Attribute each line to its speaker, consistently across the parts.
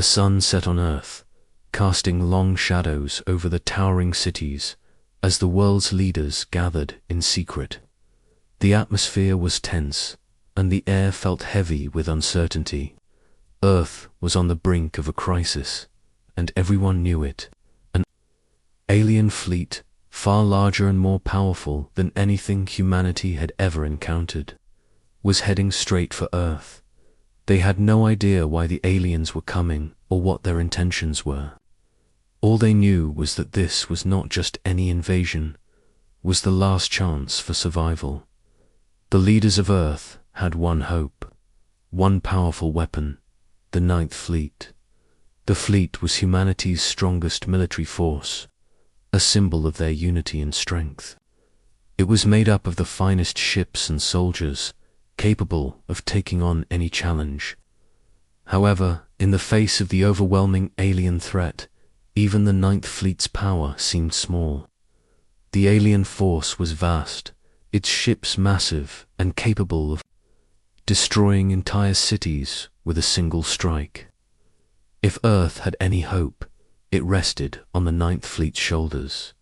Speaker 1: sun set on Earth, casting long shadows over the towering cities as the world's leaders gathered in secret. The atmosphere was tense, and the air felt heavy with uncertainty. Earth was on the brink of a crisis, and everyone knew it. An alien fleet, far larger and more powerful than anything humanity had ever encountered, was heading straight for Earth. They had no idea why the aliens were coming or what their intentions were. All they knew was that this was not just any invasion, was the last chance for survival. The leaders of Earth had one hope, one powerful weapon, the Ninth Fleet. The fleet was humanity's strongest military force, a symbol of their unity and strength. It was made up of the finest ships and soldiers, capable of taking on any challenge. However, in the face of the overwhelming alien threat, even the Ninth Fleet's power seemed small. The alien force was vast, its ships massive and capable of destroying entire cities with a single strike. If Earth had any hope, it rested on the Ninth Fleet's shoulders.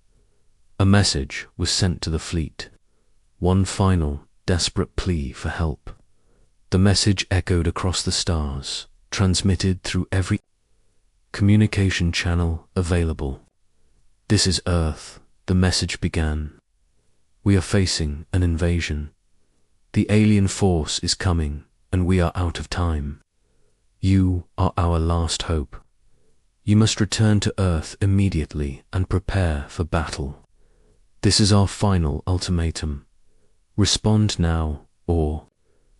Speaker 1: A message was sent to the fleet, one final, desperate plea for help. The message echoed across the stars, transmitted through every communication channel available. "This is Earth," the message began. "We are facing an invasion. The alien force is coming, and we are out of time. You are our last hope. You must return to Earth immediately and prepare for battle. This is our final ultimatum. Respond now, or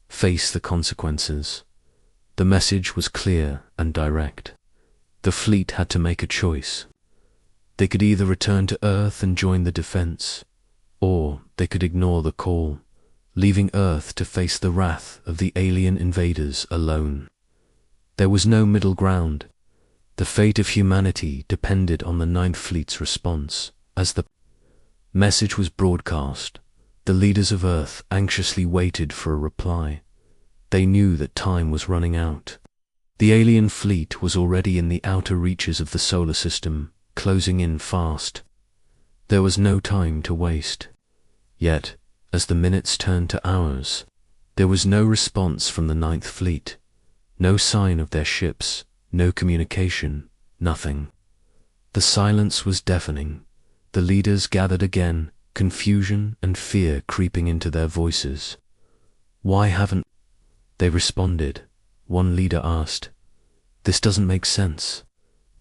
Speaker 1: face the consequences." The message was clear and direct. The fleet had to make a choice. They could either return to Earth and join the defense, or they could ignore the call, leaving Earth to face the wrath of the alien invaders alone. There was no middle ground. The fate of humanity depended on the Ninth Fleet's response. As the message was broadcast, the leaders of Earth anxiously waited for a reply. They knew that time was running out. The alien fleet was already in the outer reaches of the solar system, closing in fast. There was no time to waste. Yet, as the minutes turned to hours, there was no response from the Ninth Fleet. No sign of their ships, no communication, nothing. The silence was deafening. The leaders gathered again, confusion and fear creeping into their voices. "Why haven't they responded?" one leader asked. "This doesn't make sense.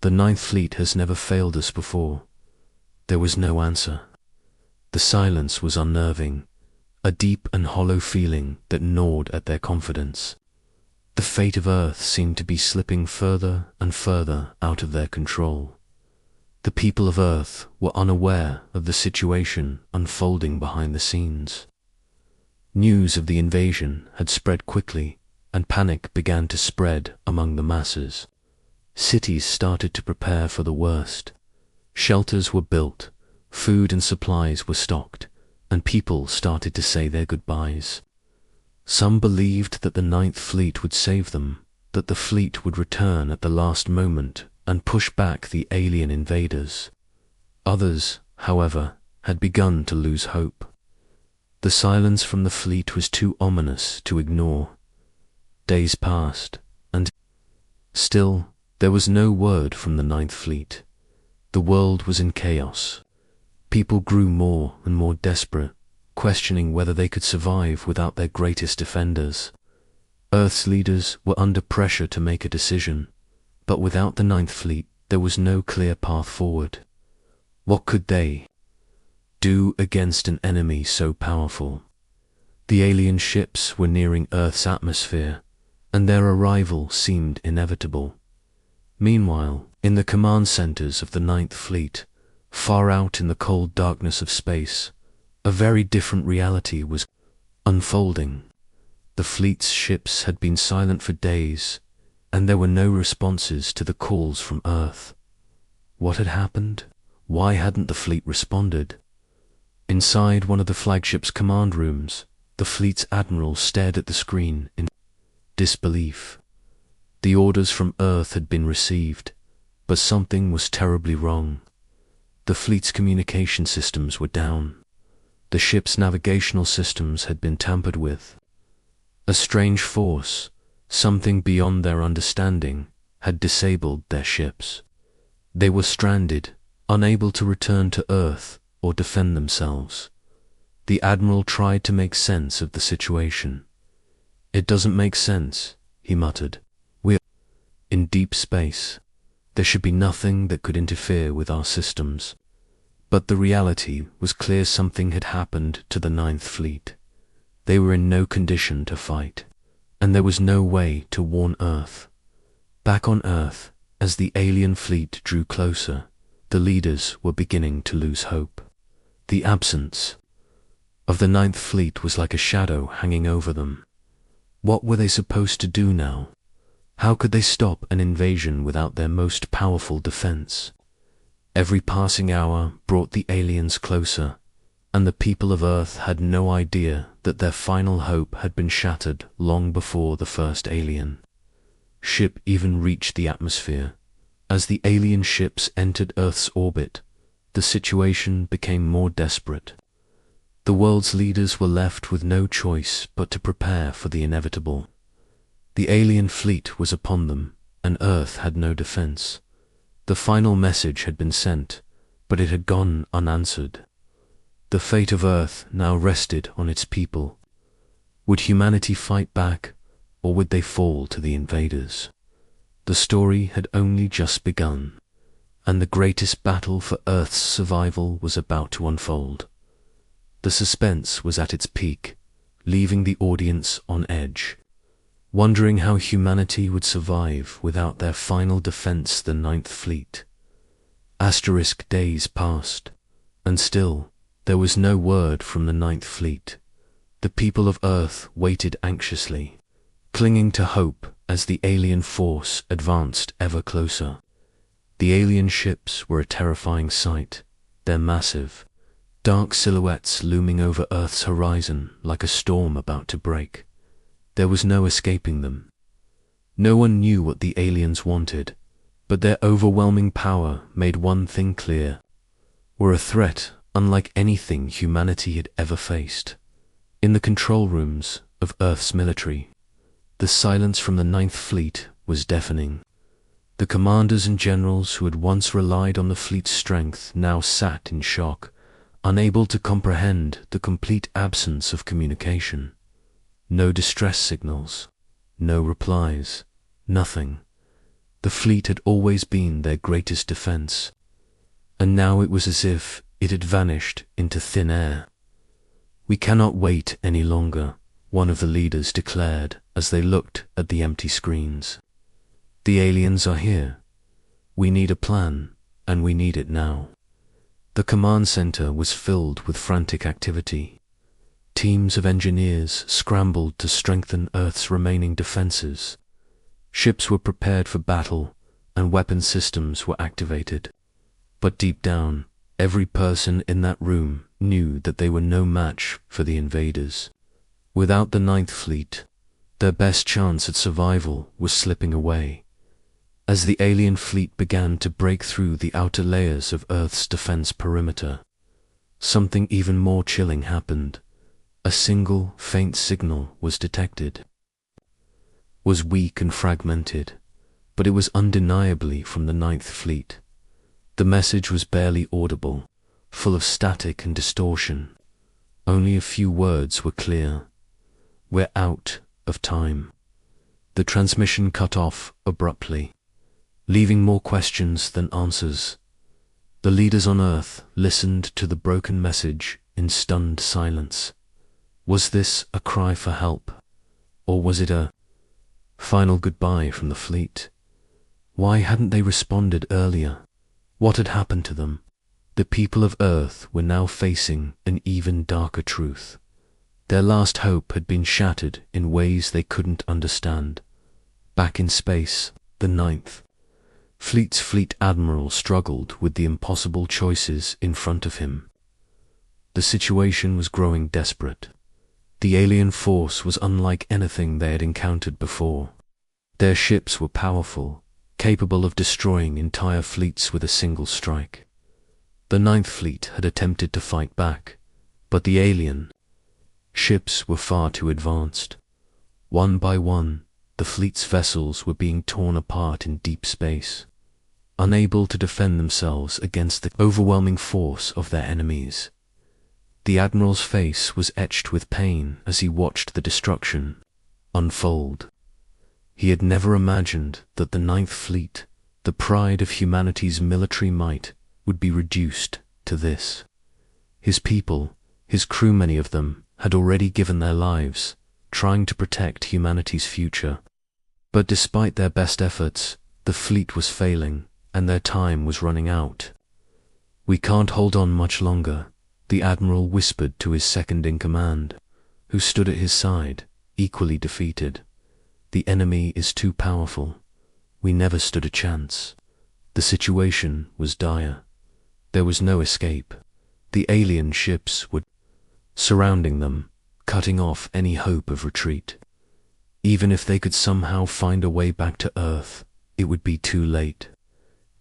Speaker 1: The Ninth Fleet has never failed us before." There was no answer. The silence was unnerving, a deep and hollow feeling that gnawed at their confidence. The fate of Earth seemed to be slipping further and further out of their control. The people of Earth were unaware of the situation unfolding behind the scenes. News of the invasion had spread quickly, and panic began to spread among the masses. Cities started to prepare for the worst. Shelters were built, food and supplies were stocked, and people started to say their goodbyes. Some believed that the Ninth Fleet would save them, that the fleet would return at the last moment and push back the alien invaders. Others, however, had begun to lose hope. The silence from the fleet was too ominous to ignore. Days passed, and still there was no word from the Ninth Fleet. The world was in chaos. People grew more and more desperate, questioning whether they could survive without their greatest defenders. Earth's leaders were under pressure to make a decision, but without the Ninth Fleet there was no clear path forward. What could they do against an enemy so powerful? The alien ships were nearing Earth's atmosphere, and their arrival seemed inevitable. Meanwhile, in the command centers of the Ninth Fleet, far out in the cold darkness of space, a very different reality was unfolding. The fleet's ships had been silent for days, and there were no responses to the calls from Earth. What had happened? Why hadn't the fleet responded? Inside one of the flagship's command rooms, the fleet's admiral stared at the screen in disbelief. The orders from Earth had been received, but something was terribly wrong. The fleet's communication systems were down. The ship's navigational systems had been tampered with. A strange force, something beyond their understanding, had disabled their ships. They were stranded, unable to return to Earth or defend themselves. The Admiral tried to make sense of the situation. "It doesn't make sense," he muttered. "We're in deep space. There should be nothing that could interfere with our systems." But the reality was clear. Something had happened to the Ninth Fleet. They were in no condition to fight, and there was no way to warn Earth. Back on Earth, as the alien fleet drew closer, the leaders were beginning to lose hope. The absence of the Ninth Fleet was like a shadow hanging over them. What were they supposed to do now? How could they stop an invasion without their most powerful defense? Every passing hour brought the aliens closer, and the people of Earth had no idea that their final hope had been shattered long before the first alien ship even reached the atmosphere. As the alien ships entered Earth's orbit, the situation became more desperate. The world's leaders were left with no choice but to prepare for the inevitable. The alien fleet was upon them, and Earth had no defense. The final message had been sent, but it had gone unanswered. The fate of Earth now rested on its people. Would humanity fight back, or would they fall to the invaders? The story had only just begun, and the greatest battle for Earth's survival was about to unfold. The suspense was at its peak, leaving the audience on edge, wondering how humanity would survive without their final defense, the Ninth Fleet. Days passed, and still there was no word from the Ninth Fleet. The people of Earth waited anxiously, clinging to hope as the alien force advanced ever closer. The alien ships were a terrifying sight, their massive, dark silhouettes looming over Earth's horizon like a storm about to break. There was no escaping them. No one knew what the aliens wanted, but their overwhelming power made one thing clear: were a threat unlike anything humanity had ever faced. In the control rooms of Earth's military, the silence from the Ninth Fleet was deafening. The commanders and generals who had once relied on the fleet's strength now sat in shock, unable to comprehend the complete absence of communication. No distress signals, no replies, nothing. The fleet had always been their greatest defense, and now it was as if it had vanished into thin air. "We cannot wait any longer," one of the leaders declared as they looked at the empty screens. "The aliens are here. We need a plan, and we need it now." The command center was filled with frantic activity. Teams of engineers scrambled to strengthen Earth's remaining defenses. Ships were prepared for battle, and weapon systems were activated. But deep down, every person in that room knew that they were no match for the invaders. Without the Ninth Fleet, their best chance at survival was slipping away. As the alien fleet began to break through the outer layers of Earth's defense perimeter, something even more chilling happened. A single, faint signal was detected. It was weak and fragmented, but it was undeniably from the Ninth Fleet. The message was barely audible, full of static and distortion. Only a few words were clear: "We're out of time." The transmission cut off abruptly, leaving more questions than answers. The leaders on Earth listened to the broken message in stunned silence. Was this a cry for help, or was it a final goodbye from the fleet? Why hadn't they responded earlier? What had happened to them? The people of Earth were now facing an even darker truth. Their last hope had been shattered in ways they couldn't understand. Back in space, the Ninth Fleet's fleet admiral struggled with the impossible choices in front of him. The situation was growing desperate. The alien force was unlike anything they had encountered before. Their ships were powerful, capable of destroying entire fleets with a single strike. The Ninth Fleet had attempted to fight back, but the alien ships were far too advanced. One by one, the fleet's vessels were being torn apart in deep space, unable to defend themselves against the overwhelming force of their enemies. The admiral's face was etched with pain as he watched the destruction unfold. He had never imagined that the Ninth Fleet, the pride of humanity's military might, would be reduced to this. His people, his crew, many of them, had already given their lives, trying to protect humanity's future. But despite their best efforts, the fleet was failing, and their time was running out. "We can't hold on much longer," the admiral whispered to his second-in-command, who stood at his side, equally defeated. "The enemy is too powerful. We never stood a chance." The situation was dire. There was no escape. The alien ships were surrounding them, cutting off any hope of retreat. Even if they could somehow find a way back to Earth, it would be too late.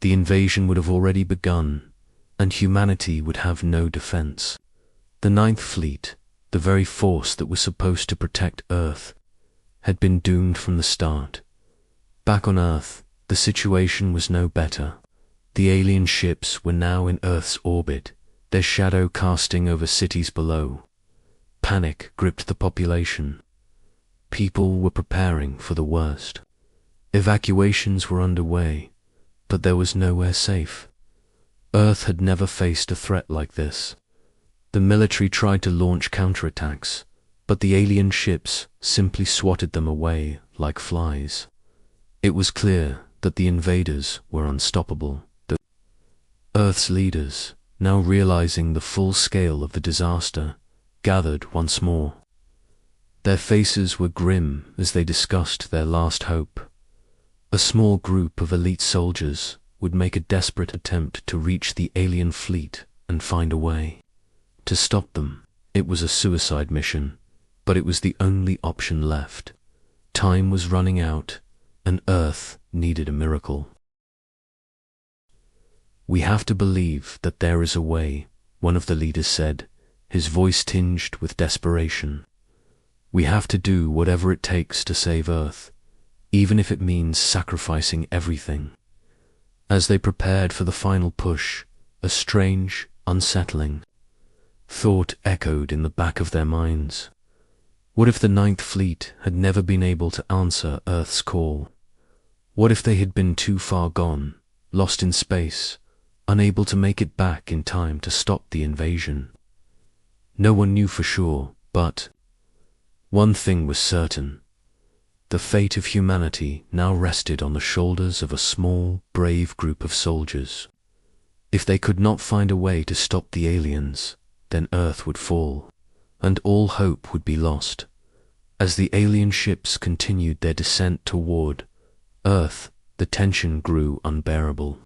Speaker 1: The invasion would have already begun, and humanity would have no defense. The Ninth Fleet, the very force that was supposed to protect Earth, had been doomed from the start. Back on Earth, the situation was no better. The alien ships were now in Earth's orbit, their shadow casting over cities below. Panic gripped the population. People were preparing for the worst. Evacuations were underway, but there was nowhere safe. Earth had never faced a threat like this. The military tried to launch counterattacks, but the alien ships simply swatted them away like flies. It was clear that the invaders were unstoppable. The Earth's leaders, now realizing the full scale of the disaster, gathered once more. Their faces were grim as they discussed their last hope. A small group of elite soldiers would make a desperate attempt to reach the alien fleet and find a way to stop them. It was a suicide mission, but it was the only option left. Time was running out, and Earth needed a miracle. "We have to believe that there is a way," one of the leaders said, his voice tinged with desperation. "We have to do whatever it takes to save Earth, even if it means sacrificing everything." As they prepared for the final push, a strange, unsettling thought echoed in the back of their minds. What if the Ninth Fleet had never been able to answer Earth's call? What if they had been too far gone, lost in space, unable to make it back in time to stop the invasion? No one knew for sure, but one thing was certain. The fate of humanity now rested on the shoulders of a small, brave group of soldiers. If they could not find a way to stop the aliens, then Earth would fall, and all hope would be lost. As the alien ships continued their descent toward Earth, the tension grew unbearable.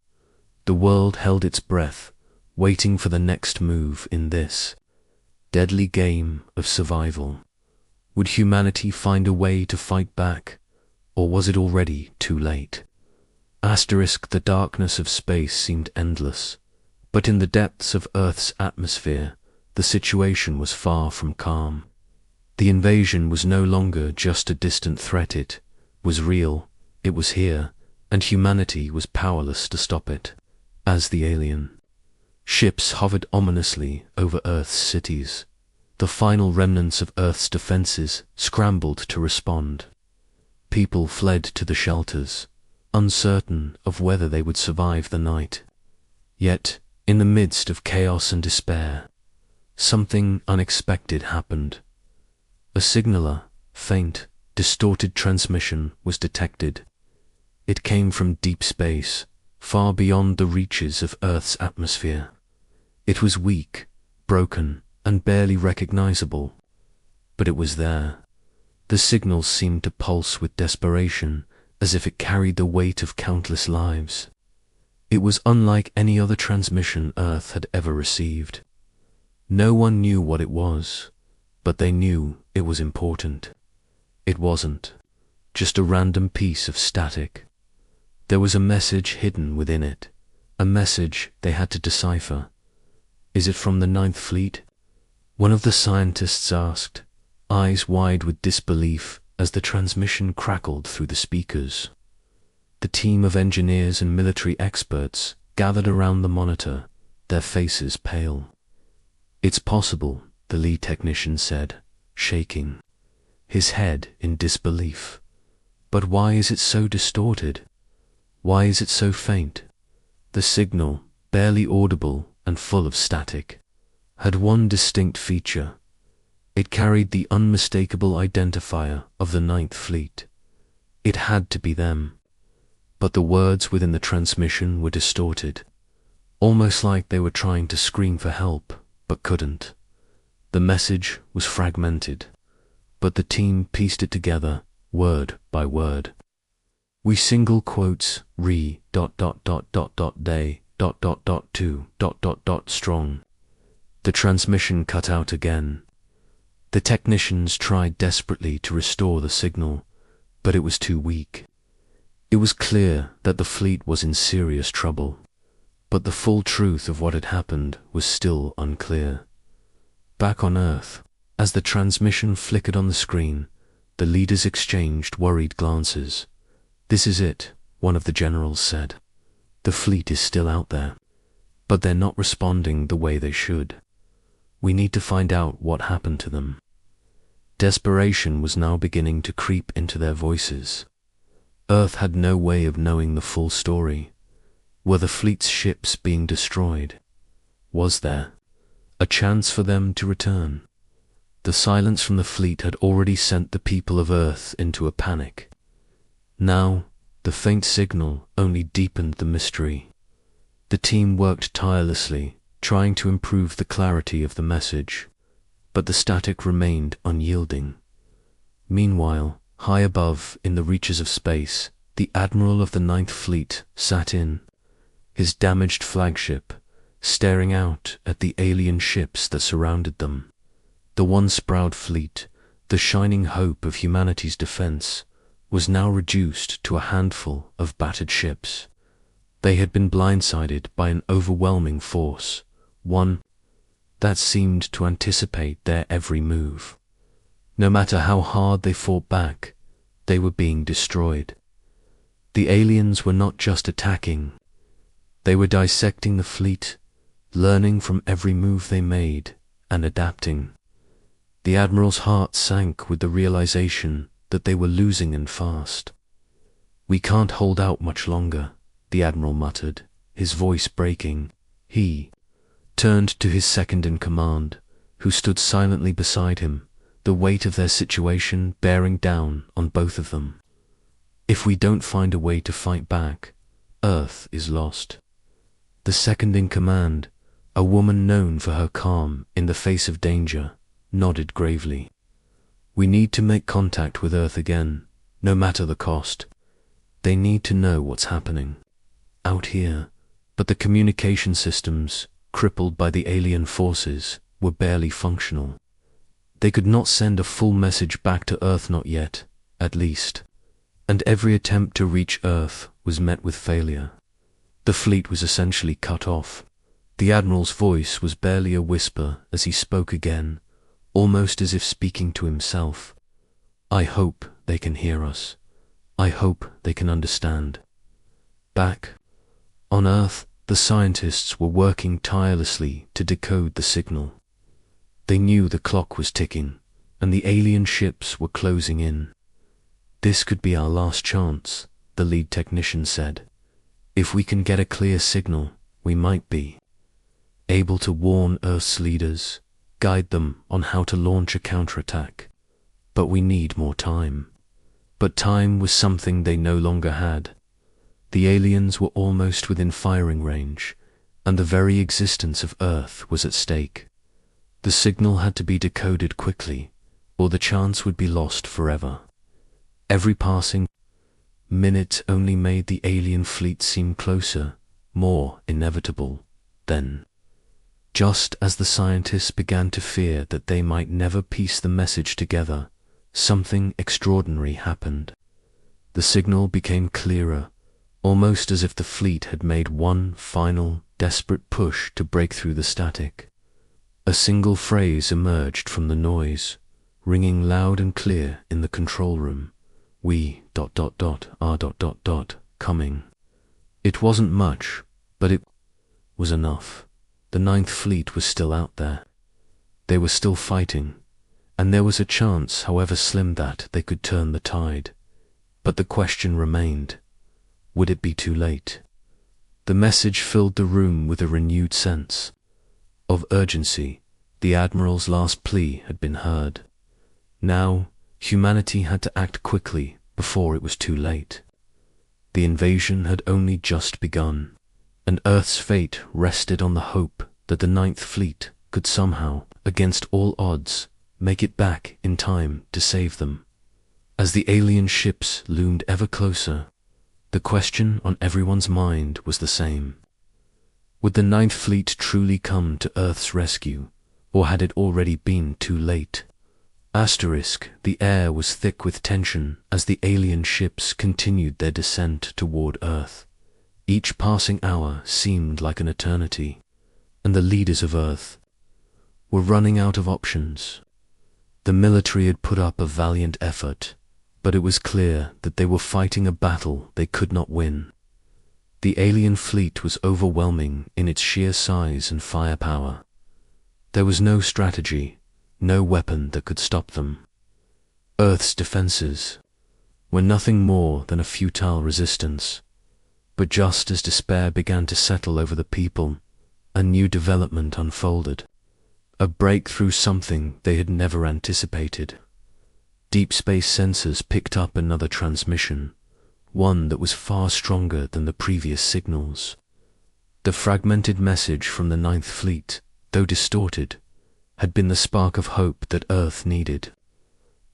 Speaker 1: The world held its breath, waiting for the next move in this deadly game of survival. Would humanity find a way to fight back, or was it already too late? The darkness of space seemed endless, but in the depths of Earth's atmosphere, the situation was far from calm. The invasion was no longer just a distant threat, it was real, it was here, and humanity was powerless to stop it. As the alien ships hovered ominously over Earth's cities, the final remnants of Earth's defenses scrambled to respond. People fled to the shelters, uncertain of whether they would survive the night. Yet, in the midst of chaos and despair, something unexpected happened. A signaler, faint, distorted transmission was detected. It came from deep space, far beyond the reaches of Earth's atmosphere. It was weak, broken, and barely recognizable, but it was there. The signal seemed to pulse with desperation, as if it carried the weight of countless lives. It was unlike any other transmission Earth had ever received. No one knew what it was, but they knew it was important. It wasn't just a random piece of static. There was a message hidden within it, a message they had to decipher. Is it from the Ninth Fleet? One of the scientists asked, eyes wide with disbelief as the transmission crackled through the speakers. The team of engineers and military experts gathered around the monitor, their faces pale. It's possible, the lead technician said, shaking, his head in disbelief. But why is it so distorted? Why is it so faint? The signal, barely audible and full of static, had one distinct feature. It carried the unmistakable identifier of the Ninth Fleet. It had to be them. But the words within the transmission were distorted, almost like they were trying to scream for help, but couldn't. The message was fragmented, but the team pieced it together, word by word. We single quotes re ... day ... to ... strong. The transmission cut out again. The technicians tried desperately to restore the signal, but it was too weak. It was clear that the fleet was in serious trouble, but the full truth of what had happened was still unclear. Back on Earth, as the transmission flickered on the screen, the leaders exchanged worried glances. This is it, one of the generals said. The fleet is still out there, but they're not responding the way they should. We need to find out what happened to them. Desperation was now beginning to creep into their voices. Earth had no way of knowing the full story. Were the fleet's ships being destroyed? Was there a chance for them to return? The silence from the fleet had already sent the people of Earth into a panic. Now, the faint signal only deepened the mystery. The team worked tirelessly, trying to improve the clarity of the message, but the static remained unyielding. Meanwhile, high above, in the reaches of space, the Admiral of the Ninth Fleet sat in his damaged flagship, staring out at the alien ships that surrounded them. The once proud fleet, the shining hope of humanity's defense, was now reduced to a handful of battered ships. They had been blindsided by an overwhelming force, one that seemed to anticipate their every move. No matter how hard they fought back, they were being destroyed. The aliens were not just attacking, they were dissecting the fleet, learning from every move they made, and adapting. The Admiral's heart sank with the realization that they were losing and fast. "We can't hold out much longer," the Admiral muttered, his voice breaking. He turned to his second-in-command, who stood silently beside him, the weight of their situation bearing down on both of them. "If we don't find a way to fight back, Earth is lost." The second-in-command, a woman known for her calm in the face of danger, nodded gravely. "We need to make contact with Earth again, no matter the cost. They need to know what's happening out here." But the communication systems, crippled by the alien forces, were barely functional. They could not send a full message back to Earth, not yet, at least. And every attempt to reach Earth was met with failure. The fleet was essentially cut off. The Admiral's voice was barely a whisper as he spoke again, almost as if speaking to himself. "I hope they can hear us. I hope they can understand." Back on Earth, the scientists were working tirelessly to decode the signal. They knew the clock was ticking, and the alien ships were closing in. "This could be our last chance," the lead technician said. "If we can get a clear signal, we might be able to warn Earth's leaders, guide them on how to launch a counterattack. But we need more time." But time was something they no longer had. The aliens were almost within firing range, and the very existence of Earth was at stake. The signal had to be decoded quickly, or the chance would be lost forever. Every passing minute only made the alien fleet seem closer, more inevitable. Then, just as the scientists began to fear that they might never piece the message together, something extraordinary happened. The signal became clearer, almost as if the fleet had made one final, desperate push to break through the static. A single phrase emerged from the noise, ringing loud and clear in the control room. "We are coming." It wasn't much, but it was enough. The Ninth Fleet was still out there. They were still fighting, and there was a chance, however slim, that they could turn the tide. But the question remained, would it be too late? The message filled the room with a renewed sense of urgency. The Admiral's last plea had been heard. Now, humanity had to act quickly before it was too late. The invasion had only just begun, and Earth's fate rested on the hope that the Ninth Fleet could somehow, against all odds, make it back in time to save them. As the alien ships loomed ever closer, the question on everyone's mind was the same. Would the Ninth Fleet truly come to Earth's rescue, or had it already been too late? The air was thick with tension as the alien ships continued their descent toward Earth. Each passing hour seemed like an eternity, and the leaders of Earth were running out of options. The military had put up a valiant effort, but it was clear that they were fighting a battle they could not win. The alien fleet was overwhelming in its sheer size and firepower. There was no strategy, no weapon that could stop them. Earth's defenses were nothing more than a futile resistance. But just as despair began to settle over the people, a new development unfolded. A breakthrough, something they had never anticipated. Deep space sensors picked up another transmission, one that was far stronger than the previous signals. The fragmented message from the Ninth Fleet, though distorted, had been the spark of hope that Earth needed.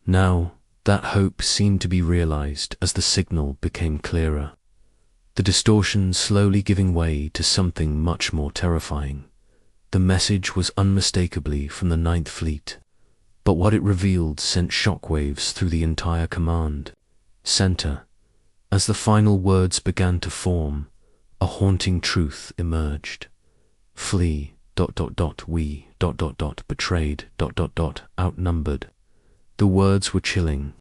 Speaker 1: Now, that hope seemed to be realized as the signal became clearer, the distortion slowly giving way to something much more terrifying. The message was unmistakably from the Ninth Fleet, but what it revealed sent shockwaves through the entire command center. As the final words began to form, a haunting truth emerged. "Flee, we, betrayed, outnumbered." The words were chilling.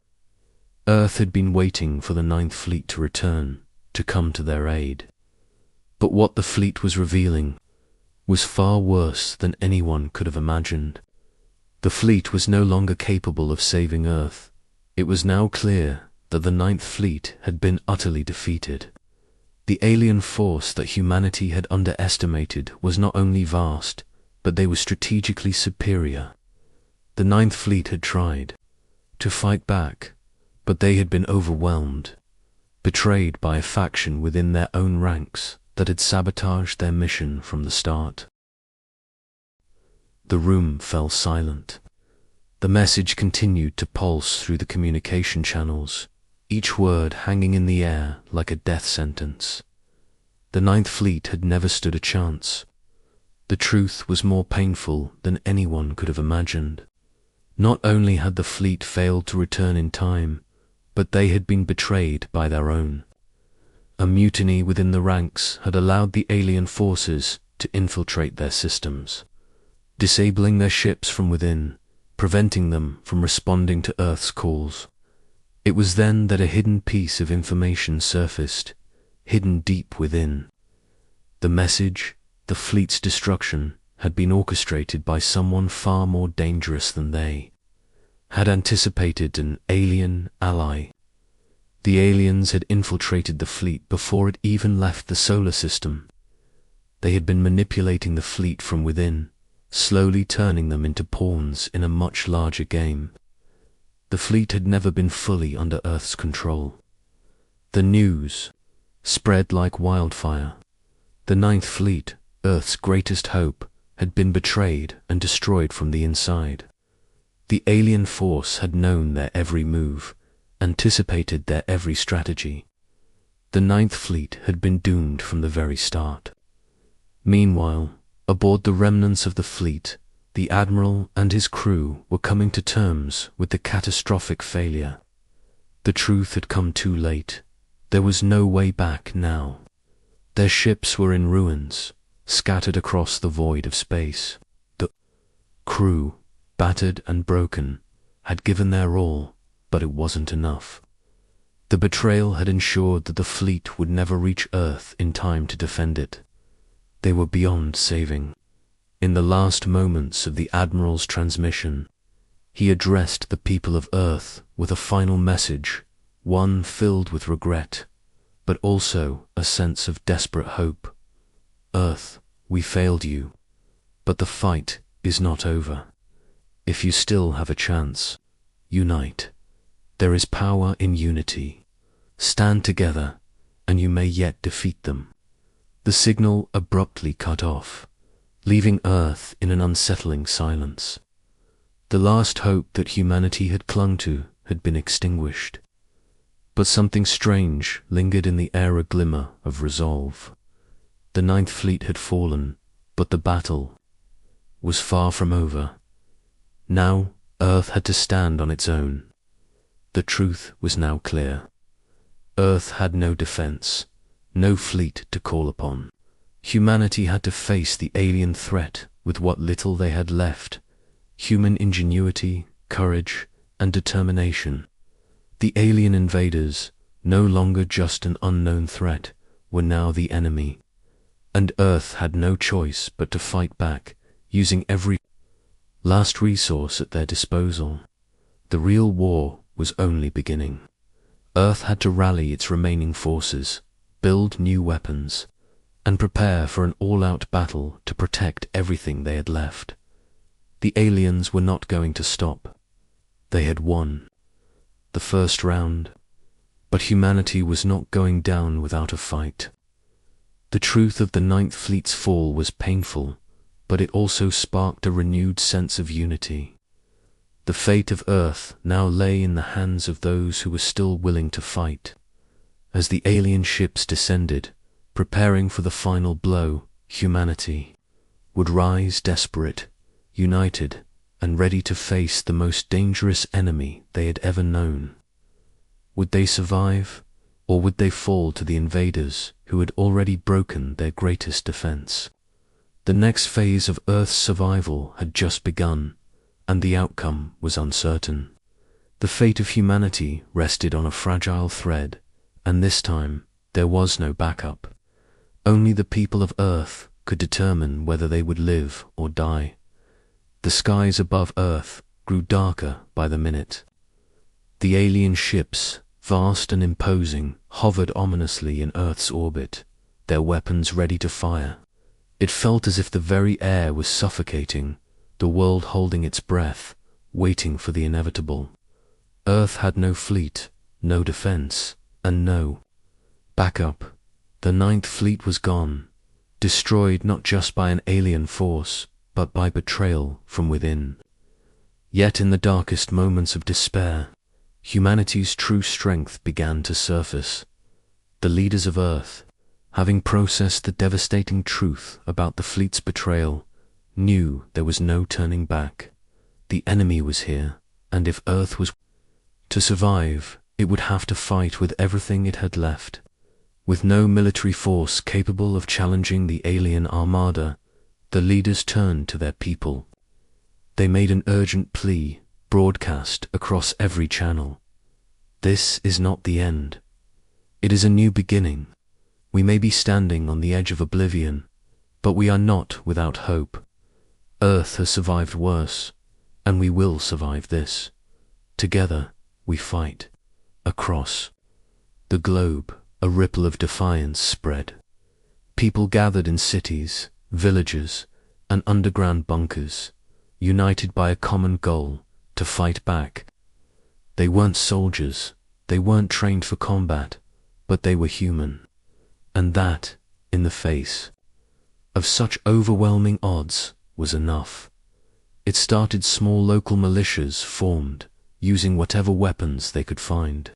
Speaker 1: Earth had been waiting for the Ninth Fleet to return, to come to their aid. But what the fleet was revealing was far worse than anyone could have imagined. The fleet was no longer capable of saving Earth. It was now clear that the Ninth Fleet had been utterly defeated. The alien force that humanity had underestimated was not only vast, but they were strategically superior. The Ninth Fleet had tried to fight back, but they had been overwhelmed, betrayed by a faction within their own ranks that had sabotaged their mission from the start. The room fell silent. The message continued to pulse through the communication channels, each word hanging in the air like a death sentence. The Ninth Fleet had never stood a chance. The truth was more painful than anyone could have imagined. Not only had the fleet failed to return in time, but they had been betrayed by their own. A mutiny within the ranks had allowed the alien forces to infiltrate their systems, disabling their ships from within, preventing them from responding to Earth's calls. It was then that a hidden piece of information surfaced, hidden deep within. The message, the fleet's destruction, had been orchestrated by someone far more dangerous than they, had anticipated an alien ally. The aliens had infiltrated the fleet before it even left the solar system. They had been manipulating the fleet from within, slowly turning them into pawns in a much larger game. The fleet had never been fully under Earth's control. The news spread like wildfire. The Ninth Fleet, Earth's greatest hope, had been betrayed and destroyed from the inside. The alien force had known their every move, anticipated their every strategy. The Ninth Fleet had been doomed from the very start. Meanwhile, aboard the remnants of the fleet, the Admiral and his crew were coming to terms with the catastrophic failure. The truth had come too late. There was no way back now. Their ships were in ruins, scattered across the void of space. The crew, battered and broken, had given their all, but it wasn't enough. The betrayal had ensured that the fleet would never reach Earth in time to defend it. They were beyond saving. In the last moments of the Admiral's transmission, he addressed the people of Earth with a final message, one filled with regret, but also a sense of desperate hope. Earth, we failed you, but the fight is not over. If you still have a chance, unite. There is power in unity. Stand together, and you may yet defeat them. The signal abruptly cut off, leaving Earth in an unsettling silence. The last hope that humanity had clung to had been extinguished. But something strange lingered in the air, a glimmer of resolve. The Ninth Fleet had fallen, but the battle was far from over. Now Earth had to stand on its own. The truth was now clear. Earth had no defense, no fleet to call upon. Humanity had to face the alien threat with what little they had left: human ingenuity, courage, and determination. The alien invaders, no longer just an unknown threat, were now the enemy, and Earth had no choice but to fight back, using every last resource at their disposal. The real war was only beginning. Earth had to rally its remaining forces, build new weapons, and prepare for an all-out battle to protect everything they had left. The aliens were not going to stop. They had won the first round, but humanity was not going down without a fight. The truth of the Ninth Fleet's fall was painful, but it also sparked a renewed sense of unity. The fate of Earth now lay in the hands of those who were still willing to fight. As the alien ships descended, preparing for the final blow, humanity would rise desperate, united, and ready to face the most dangerous enemy they had ever known. Would they survive, or would they fall to the invaders who had already broken their greatest defense? The next phase of Earth's survival had just begun, and the outcome was uncertain. The fate of humanity rested on a fragile thread, and this time there was no backup. Only the people of Earth could determine whether they would live or die. The skies above Earth grew darker by the minute. The alien ships, vast and imposing, hovered ominously in Earth's orbit, their weapons ready to fire. It felt as if the very air was suffocating, the world holding its breath, waiting for the inevitable. Earth had no fleet, no defense, and no backup. The Ninth Fleet was gone, destroyed not just by an alien force, but by betrayal from within. Yet in the darkest moments of despair, humanity's true strength began to surface. The leaders of Earth, having processed the devastating truth about the fleet's betrayal, knew there was no turning back. The enemy was here, and if Earth was to survive, it would have to fight with everything it had left. With no military force capable of challenging the alien armada, the leaders turned to their people. They made an urgent plea, broadcast across every channel. This is not the end. It is a new beginning. We may be standing on the edge of oblivion, but we are not without hope. Earth has survived worse, and we will survive this. Together, we fight. Across the globe, a ripple of defiance spread. People gathered in cities, villages, and underground bunkers, united by a common goal: to fight back. They weren't soldiers, they weren't trained for combat, but they were human. And that, in the face of such overwhelming odds, was enough. It started small local militias formed, using whatever weapons they could find.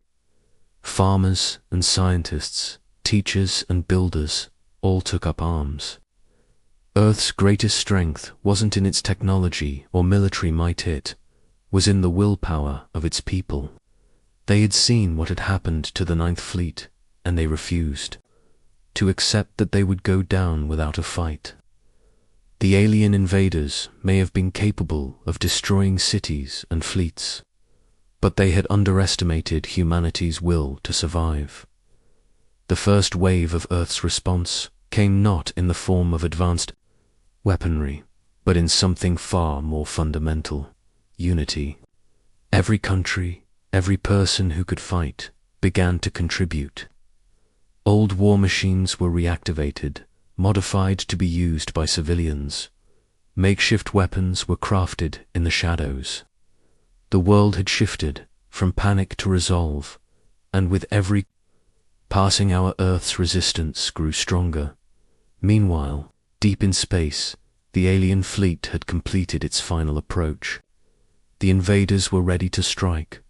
Speaker 1: Farmers and scientists, teachers and builders, all took up arms. Earth's greatest strength wasn't in its technology or military might, it was in the willpower of its people. They had seen what had happened to the Ninth Fleet, and they refused to accept that they would go down without a fight. The alien invaders may have been capable of destroying cities and fleets, but they had underestimated humanity's will to survive. The first wave of Earth's response came not in the form of advanced weaponry, but in something far more fundamental: unity. Every country, every person who could fight, began to contribute. Old war machines were reactivated, modified to be used by civilians. Makeshift weapons were crafted in the shadows. The world had shifted from panic to resolve, and with every passing hour Earth's resistance grew stronger. Meanwhile, deep in space, the alien fleet had completed its final approach. The invaders were ready to strike,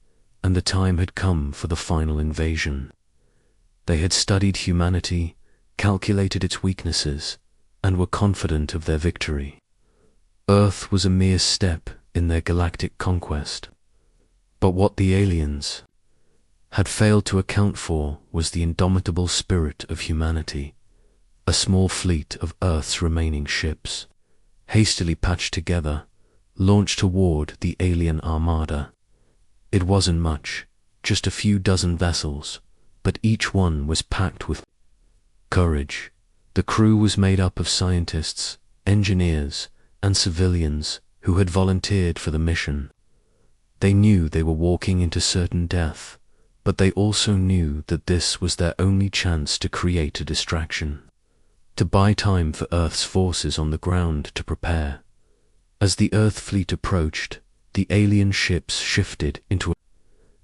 Speaker 1: and the time had come for the final invasion. They had studied humanity, calculated its weaknesses, and were confident of their victory. Earth was a mere step in their galactic conquest. But what the aliens had failed to account for was the indomitable spirit of humanity. A small fleet of Earth's remaining ships, hastily patched together, launched toward the alien armada. It wasn't much, just a few dozen vessels, but each one was packed with courage. The crew was made up of scientists, engineers, and civilians who had volunteered for the mission. They knew they were walking into certain death, but they also knew that this was their only chance to create a distraction, to buy time for Earth's forces on the ground to prepare. As the Earth fleet approached, the alien ships shifted into a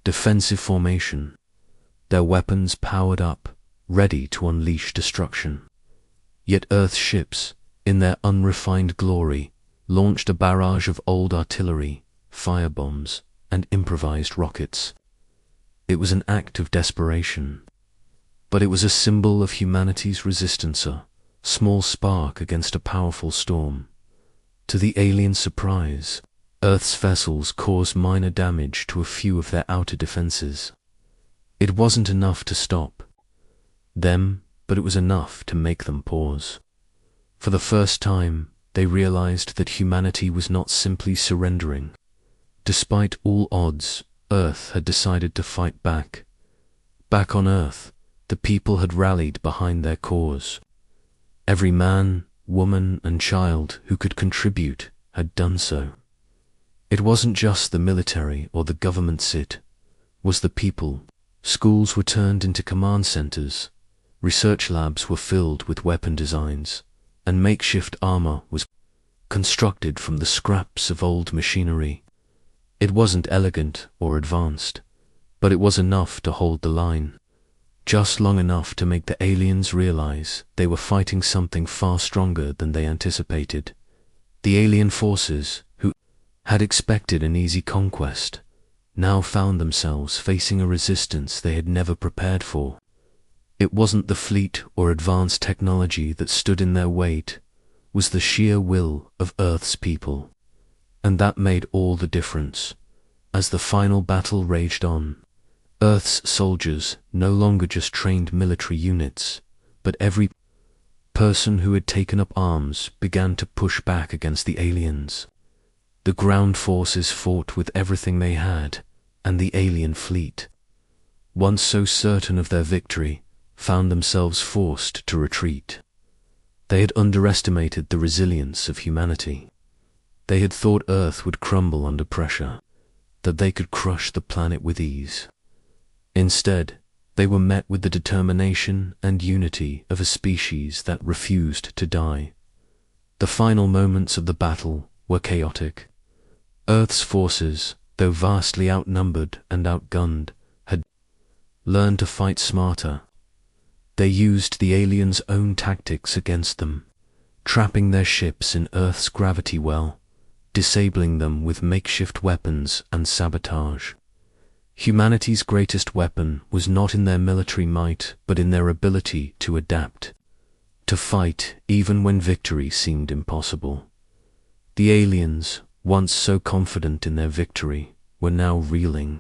Speaker 1: defensive formation, their weapons powered up, ready to unleash destruction. Yet Earth's ships, in their unrefined glory, launched a barrage of old artillery, firebombs, and improvised rockets. It was an act of desperation, but it was a symbol of humanity's resistance, a small spark against a powerful storm. To the alien surprise, Earth's vessels caused minor damage to a few of their outer defenses. It wasn't enough to stop them, but it was enough to make them pause. For the first time, they realized that humanity was not simply surrendering. Despite all odds, Earth had decided to fight back. Back on Earth, the people had rallied behind their cause. Every man, woman, and child who could contribute had done so. It wasn't just the military or the government, it was the people. Schools were turned into command centers, research labs were filled with weapon designs, and makeshift armor was constructed from the scraps of old machinery. It wasn't elegant or advanced, but it was enough to hold the line, just long enough to make the aliens realize they were fighting something far stronger than they anticipated. The alien forces, who had expected an easy conquest, now found themselves facing a resistance they had never prepared for. It wasn't the fleet or advanced technology that stood in their way, it was the sheer will of Earth's people. And that made all the difference. As the final battle raged on, Earth's soldiers no longer just trained military units, but every person who had taken up arms began to push back against the aliens. The ground forces fought with everything they had, and the alien fleet, once so certain of their victory, found themselves forced to retreat. They had underestimated the resilience of humanity. They had thought Earth would crumble under pressure, that they could crush the planet with ease. Instead, they were met with the determination and unity of a species that refused to die. The final moments of the battle were chaotic. Earth's forces, though vastly outnumbered and outgunned, had learned to fight smarter. They used the aliens' own tactics against them, trapping their ships in Earth's gravity well, disabling them with makeshift weapons and sabotage. Humanity's greatest weapon was not in their military might, but in their ability to adapt, to fight even when victory seemed impossible. The aliens, once so confident in their victory, were now reeling.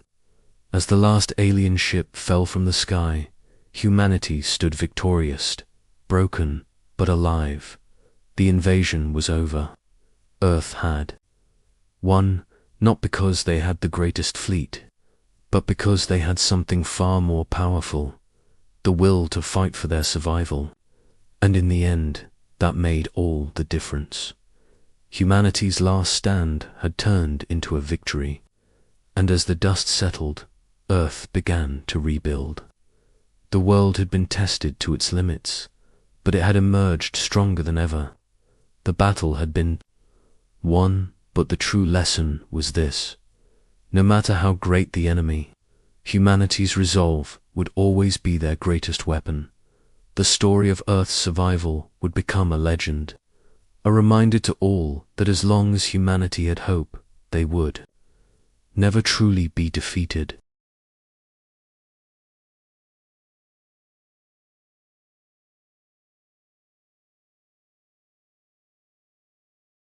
Speaker 1: As the last alien ship fell from the sky, humanity stood victorious, broken but alive. The invasion was over. Earth had won, not because they had the greatest fleet, but because they had something far more powerful, the will to fight for their survival. And in the end, that made all the difference. Humanity's last stand had turned into a victory, and as the dust settled, Earth began to rebuild. The world had been tested to its limits, but it had emerged stronger than ever. The battle had been won, but the true lesson was this: no matter how great the enemy, humanity's resolve would always be their greatest weapon. The story of Earth's survival would become a legend, a reminder to all that as long as humanity had hope, they would never truly be defeated.